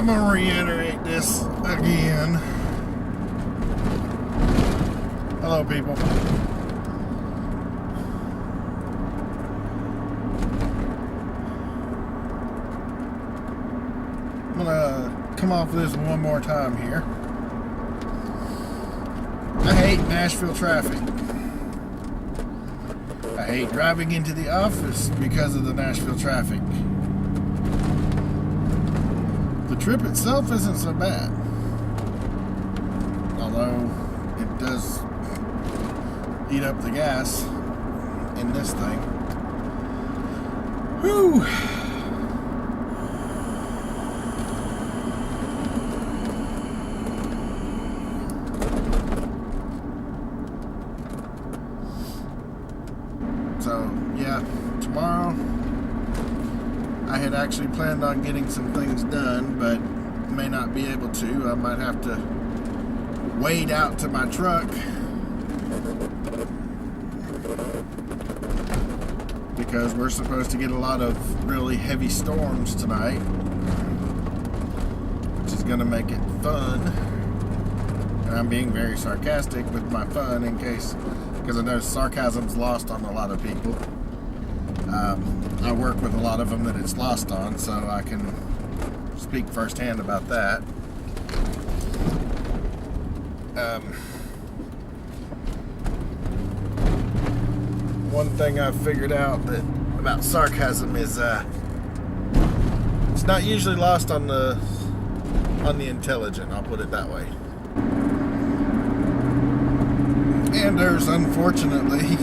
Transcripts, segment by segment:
I'm gonna reiterate this again. Hello, people. I'm gonna come off this one more time here. I hate Nashville traffic. I hate driving into the office because of the Nashville traffic. The trip itself isn't so bad, although it does eat up the gas in this thing. Whew! So, yeah, tomorrow I had actually planned on getting some things done, but may not be able to. I might have to wade out to my truck because we're supposed to get a lot of really heavy storms tonight, which is going to make it fun. And I'm being very sarcastic with my fun in case, because I know sarcasm's lost on a lot of people. I work with a lot of them that it's lost on, so I can speak firsthand about that. One thing I've figured out about sarcasm is it's not usually lost on the intelligent, I'll put it that way. And there's unfortunately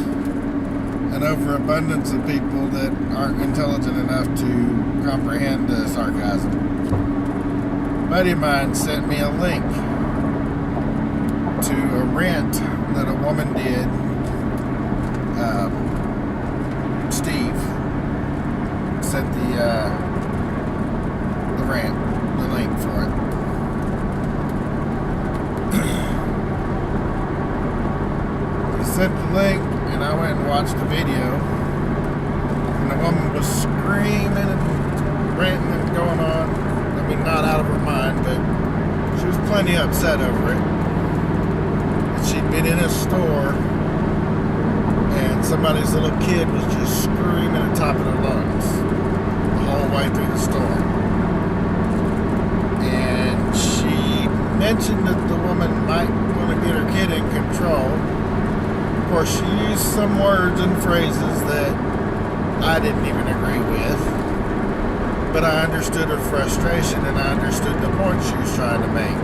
an overabundance of people that aren't intelligent enough to comprehend the sarcasm. A buddy of mine sent me a link to a rant that a woman did. Steve sent the link for it. He sent the link, and I went and watched the video, and the woman was screaming and ranting and going on. I mean, not out of her mind, but she was plenty upset over it. And she'd been in a store, and somebody's little kid was just screaming at the top of their lungs the whole way through the store. And she mentioned that the woman might want to get her kid in control. Of course, she used some words and phrases that I didn't even agree with, but I understood her frustration and I understood the point she was trying to make.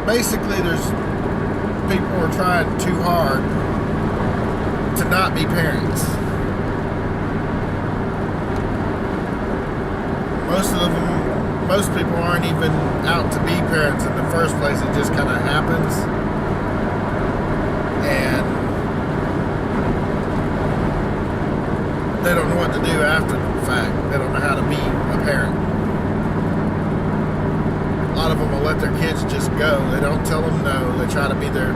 Basically, there's people who are trying too hard to not be parents. Most people aren't even out to be parents in the first place. It just kind of happens. And they don't know what to do after the fact. They don't know how to be a parent. A lot of them will let their kids just go. They don't tell them no. They try to be their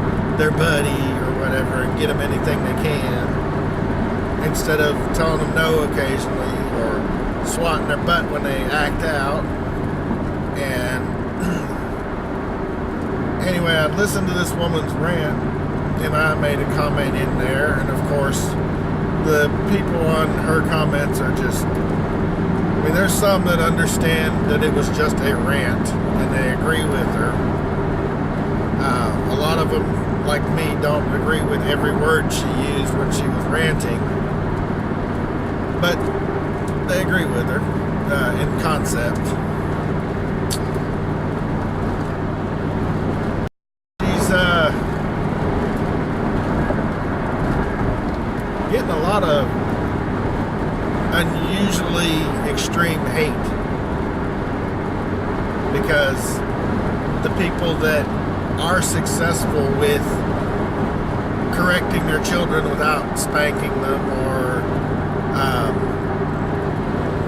buddy or whatever and get them anything they can, instead of telling them no occasionally or swatting their butt when they act out. And anyway, I listened to this woman's rant, and I made a comment in there, and of course the people on her comments are just, I mean, there's some that understand that it was just a rant and they agree with her. A lot of them, like me, don't agree with every word she used when she was ranting, but they agree with her in concept. She's getting a lot of unusually extreme hate because the people that are successful with correcting their children without spanking them or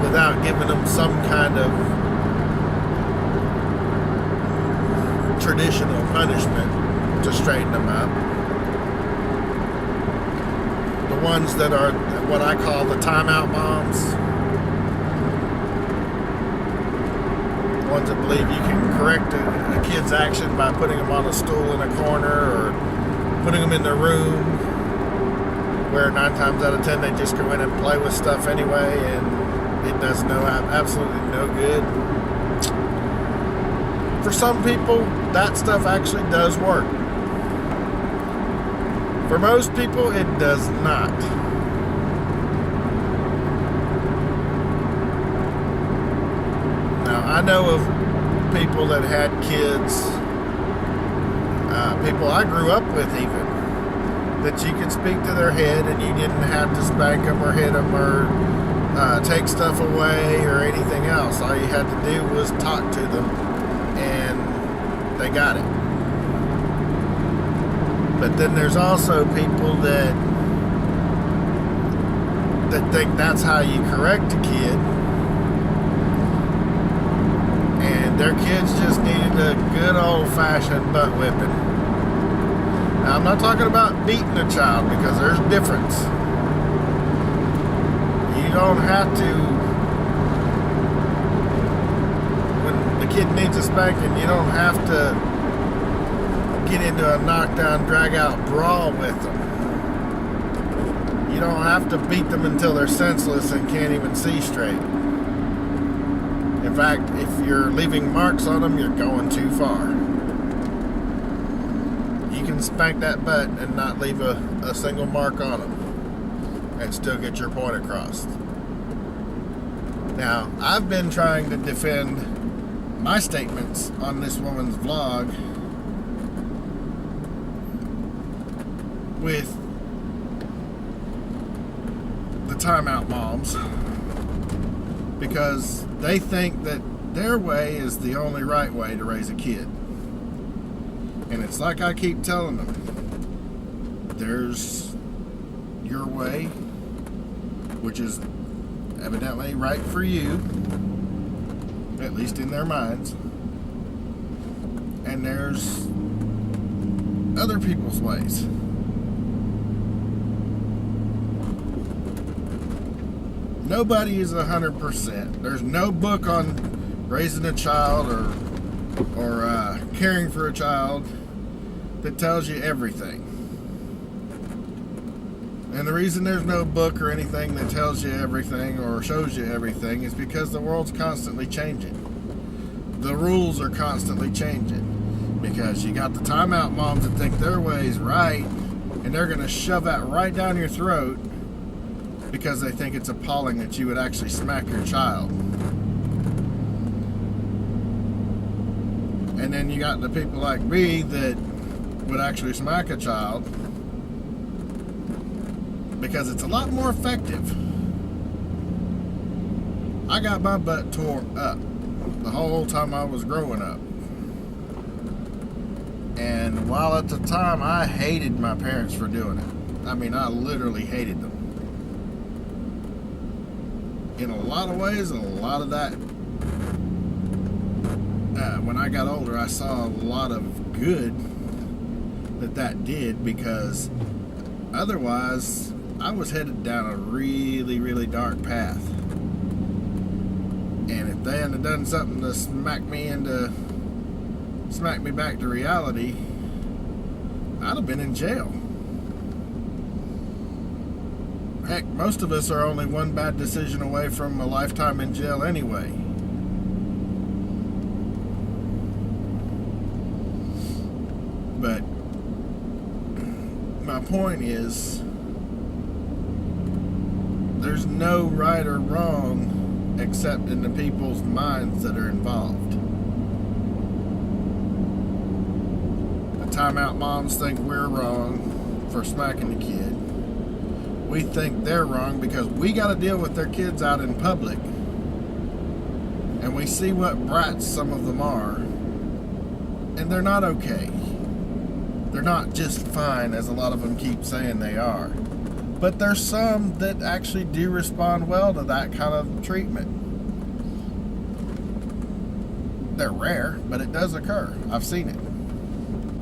without giving them some kind of traditional punishment to straighten them up. The ones that are what I call the timeout moms. The ones that believe you can correct a kid's action by putting them on a stool in a corner or putting them in their room, where 9 times out of 10 they just go in and play with stuff anyway, and it does absolutely no good. For some people, that stuff actually does work. For most people, it does not. Now, I know of people that had kids, people I grew up with even, that you could speak to their head and you didn't have to spank them or hit them or take stuff away or anything else. All you had to do was talk to them and they got it. But then there's also people that think that's how you correct a kid, and their kids just needed a good old-fashioned butt whipping. Now, I'm not talking about beating a child, because there's a difference. You don't have to, when the kid needs a spanking, you don't have to get into a knockdown, drag-out brawl with them. You don't have to beat them until they're senseless and can't even see straight. In fact, if you're leaving marks on them, you're going too far. You can spank that butt and not leave a single mark on them and still get your point across. Now, I've been trying to defend my statements on this woman's vlog with the timeout moms, because they think that their way is the only right way to raise a kid. And it's like I keep telling them, there's your way, which is evidently right for you, at least in their minds, and there's other people's ways. Nobody is 100%. There's no book on raising a child or caring for a child that tells you everything. And the reason there's no book or anything that tells you everything or shows you everything is because the world's constantly changing. The rules are constantly changing. Because you got the timeout moms that think their way's right, and they're going to shove that right down your throat because they think it's appalling that you would actually smack your child. And then you got the people like me that would actually smack a child because it's a lot more effective. I got my butt tore up the whole time I was growing up. And while at the time I hated my parents for doing it, I mean, I literally hated them. In a lot of ways, a lot of that, when I got older, I saw a lot of good that did, because otherwise I was headed down a really, really dark path. And if they hadn't done something to smack me back to reality, I'd have been in jail. Heck, most of us are only one bad decision away from a lifetime in jail anyway. But my point is, there's no right or wrong except in the people's minds that are involved. The timeout moms think we're wrong for smacking the kid. We think they're wrong because we got to deal with their kids out in public. And we see what brats some of them are. And they're not okay. They're not just fine, as a lot of them keep saying they are. But there's some that actually do respond well to that kind of treatment. They're rare, but it does occur. I've seen it.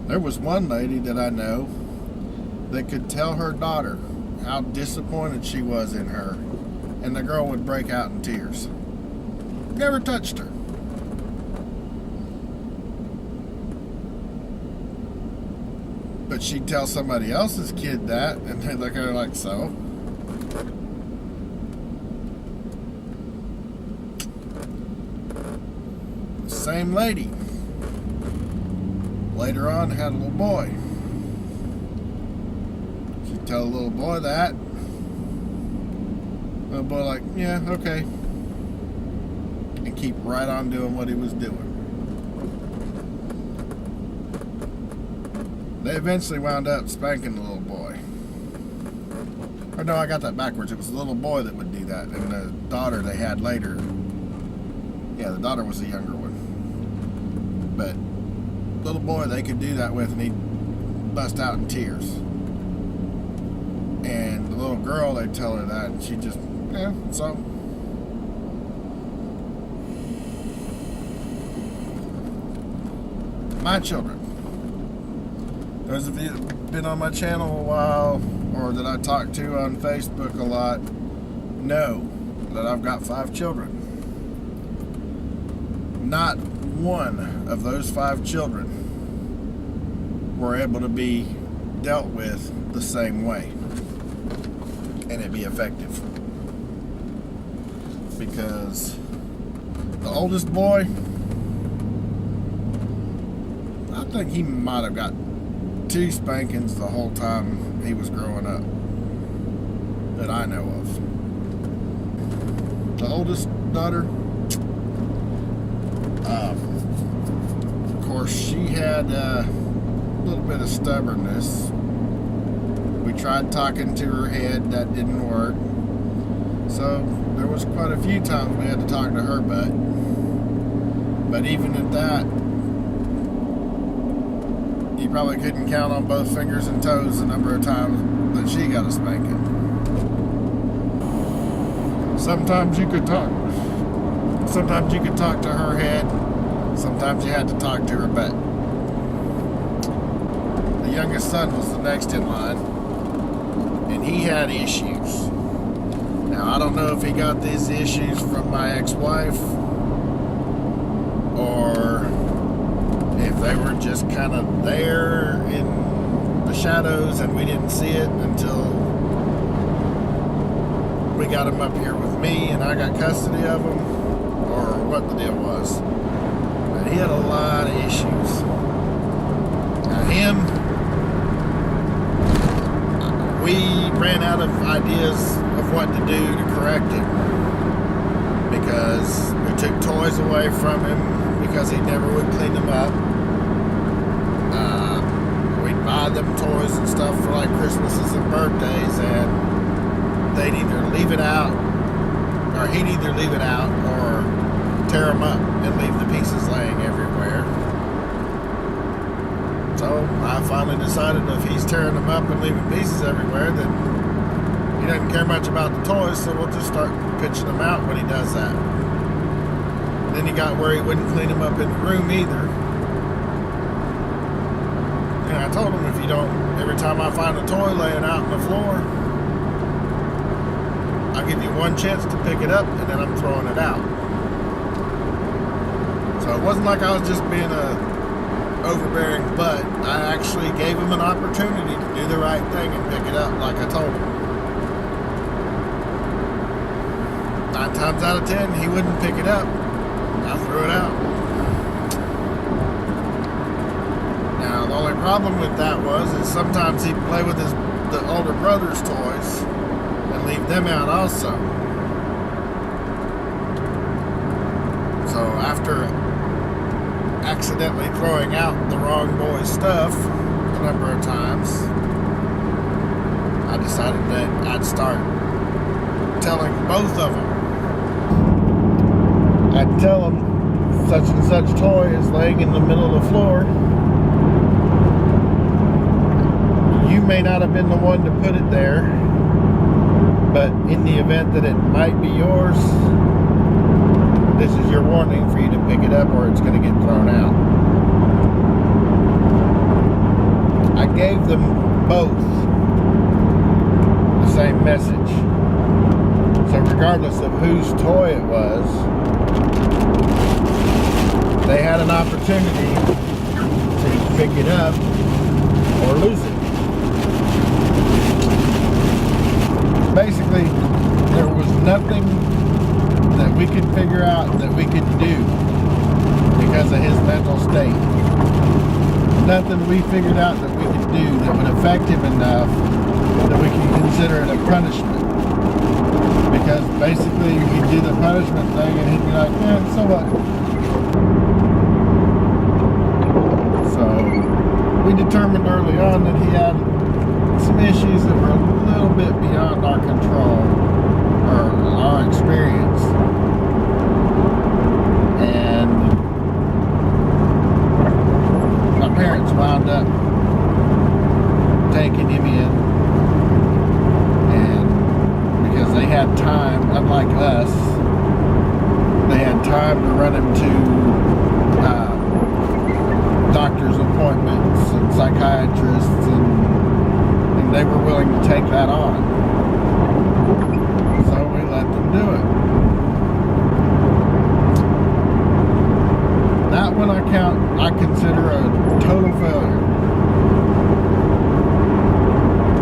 There was one lady that I know that could tell her daughter how disappointed she was in her. And the girl would break out in tears. Never touched her. But she'd tell somebody else's kid that, and they'd look at her like, so? Same lady. Later on, had a little boy. She'd tell a little boy that. Little boy like, yeah, okay. And keep right on doing what he was doing. They eventually wound up spanking the little boy. Or no, I got that backwards. It was the little boy that would do that. And the daughter they had later. Yeah, the daughter was the younger one. But little boy they could do that with, and he'd bust out in tears. And the little girl, they'd tell her that, and she just, yeah, so. My children. Those of you that have been on my channel a while, or that I talk to on Facebook a lot, know that I've got 5 children. Not one of those 5 children were able to be dealt with the same way and it be effective. Because the oldest boy, I think he might have got 2 spankings the whole time he was growing up that I know of. The oldest daughter, of course, she had a little bit of stubbornness. We tried talking to her head, that didn't work. So there was quite a few times we had to talk to her butt. But even at that, you probably couldn't count on both fingers and toes the number of times that she got a spanking. Sometimes you could talk. Sometimes you could talk to her head. Sometimes you had to talk to her butt. The youngest son was the next in line, and he had issues. Now, I don't know if he got these issues from my ex-wife, or if they were just kind of there in the shadows and we didn't see it until we got him up here with me and I got custody of him, or what the deal was. But he had a lot of issues. Now him, we ran out of ideas of what to do to correct it, because we took toys away from him because he never would clean them up. We'd buy them toys and stuff for like Christmases and birthdays, and they'd either leave it out, or he'd either leave it out or tear them up and leave the pieces laying everywhere. So I finally decided if he's tearing them up and leaving pieces everywhere, then he doesn't care much about the toys, so we'll just start pitching them out when he does that. And then he got where he wouldn't clean them up in the room either. And I told him, if you don't, every time I find a toy laying out on the floor, I'll give you one chance to pick it up, and then I'm throwing it out. So it wasn't like I was just being a overbearing butt. I actually gave him an opportunity to do the right thing and pick it up like I told him. 9 times out of 10, he wouldn't pick it up. I threw it out. Now, the only problem with that is sometimes he'd play with the older brother's toys and leave them out also. So after accidentally throwing out the wrong boy's stuff a number of times, I decided that I'd start telling both of them. I'd tell them such and such toy is laying in the middle of the floor. You may not have been the one to put it there, but in the event that it might be yours, this is your warning for you to pick it up or it's going to get thrown out. I gave them both the same message. So regardless of whose toy it was, they had an opportunity to pick it up or lose it. Basically, there was nothing that we could figure out that we could do because of his mental state. Nothing we figured out that we could do that would affect him enough that we can consider it a punishment. Because basically he'd do the punishment thing and he'd be like, yeah, so what? So we determined early on that he had some issues that were a little bit beyond our control or our experience. And my parents wound up taking him in, and because they had time, unlike us, they had time to run him to doctor's appointments and psychiatrists, and they were willing to take that on. So we let them do it. That one I consider a total failure.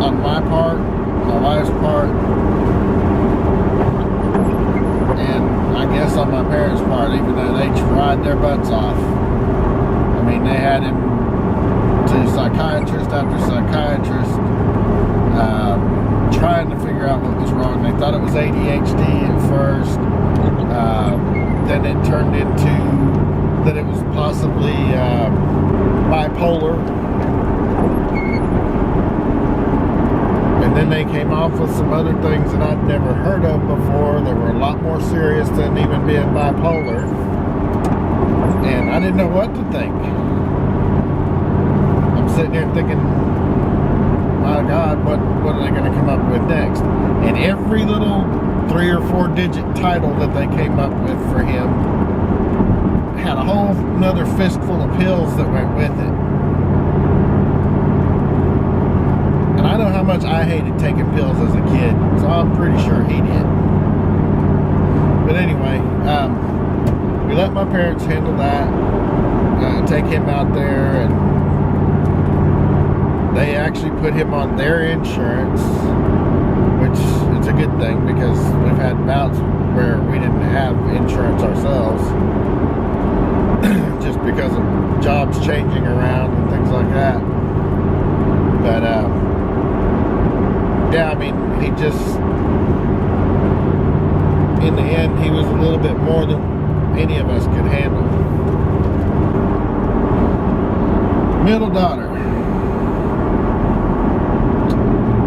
On my part, my wife's part, and I guess on my parents' part, even though they tried their butts off. I mean, they had him to psychiatrist after psychiatrist, trying to figure out what was wrong. They thought it was ADHD at first. Then it turned into that it was possibly bipolar. And then they came off with some other things that I'd never heard of before. They were a lot more serious than even being bipolar. And I didn't know what to think. I'm sitting here thinking, my God, what are they going to come up with next? And every little 3 or 4 digit title that they came up with for him had a whole another fistful of pills that went with it. And I know how much I hated taking pills as a kid, so I'm pretty sure he did. But anyway, we let my parents handle that, take him out there, and they actually put him on their insurance, which is a good thing because we've had bouts where we didn't have insurance ourselves just because of jobs changing around and things like that. But yeah, I mean, he just, in the end, he was a little bit more than any of us could handle. Middle daughter.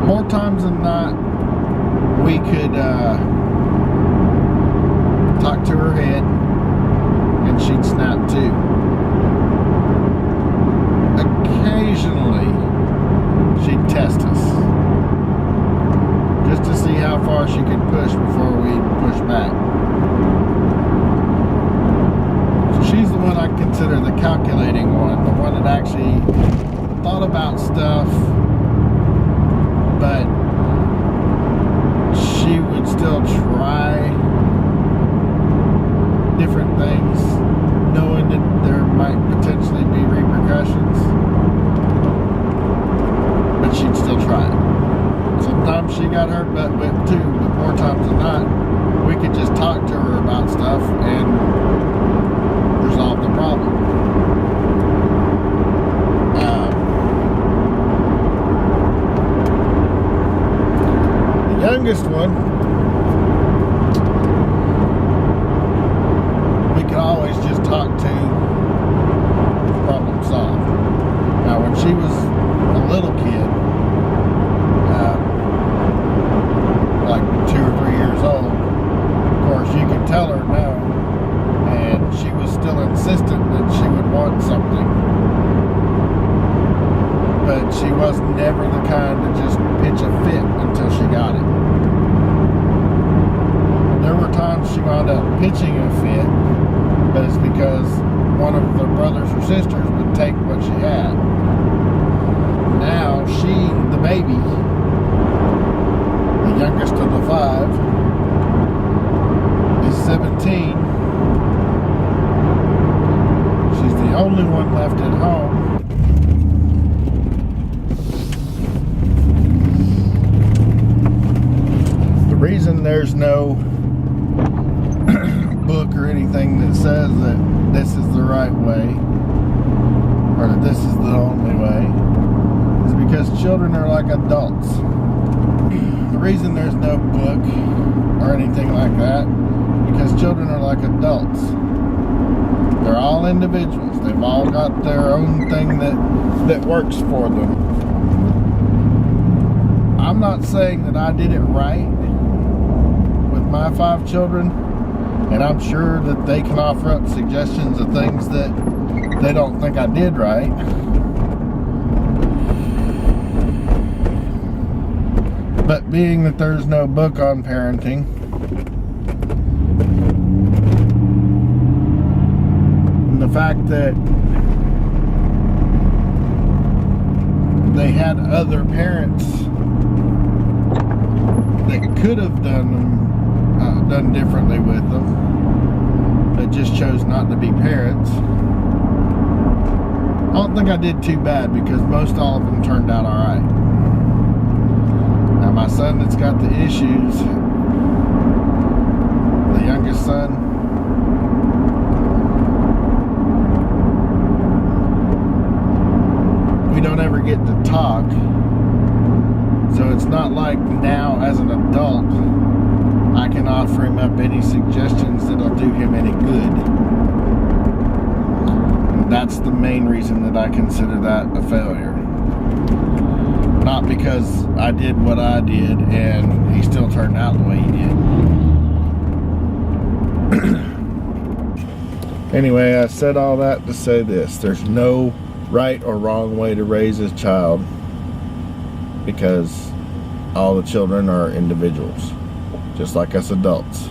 More times than not, we could talk to her head and she'd snap too. Occasionally, she'd test us just to see how far she could push before we push back. So she's the one I consider the calculating one, the one that actually thought about stuff, but she would still try different things, knowing that there might potentially be repercussions, but she'd still try it. Sometimes she got her butt whipped too, but more times than not, we could just talk to her about stuff and resolve the problem. Youngest one, we could always just talk to, problem solved. Now, when she was a little kid, like 2 or 3 years old, of course, you could tell her no, and she was still insistent that she would want something. But she was never the kind to just pitch a fit until she got it. There were times she wound up pitching a fit, but it's because one of the brothers or sisters would take what she had. Now she, the baby, The youngest of the 5 is 17. She's the only one left at home. The reason there's no book or anything that says that this is the right way or that this is the only way is because children are like adults. The reason there's no book or anything like that because children are like adults. They're all individuals. They've all got their own thing that works for them. I'm not saying that I did it right with my 5 children, and I'm sure that they can offer up suggestions of things that they don't think I did right. But being that there's no book on parenting, and the fact that they had other parents that could have done differently with them, that just chose not to be parents. I don't think I did too bad because most all of them turned out alright. Now my son that's got the issues, the youngest son, we don't ever get to talk, so it's not like now as an adult I can offer him up any suggestions that'll do him any good. And that's the main reason that I consider that a failure. Not because I did what I did and he still turned out the way he did. Anyway, I said all that to say this. There's no right or wrong way to raise a child because all the children are individuals, just like us adults.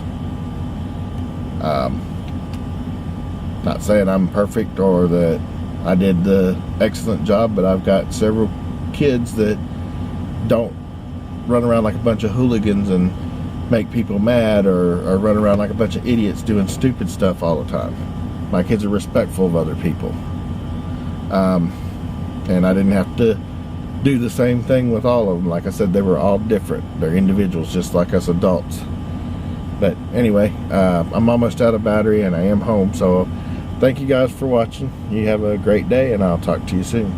Not saying I'm perfect or that I did the excellent job, but I've got several kids that don't run around like a bunch of hooligans and make people mad or run around like a bunch of idiots doing stupid stuff all the time. My kids are respectful of other people. And I didn't have to do the same thing with all of them. Like I said, they were all different. They're individuals just like us adults. But anyway, I'm almost out of battery and I am home, so thank you guys for watching. You have a great day and I'll talk to you soon.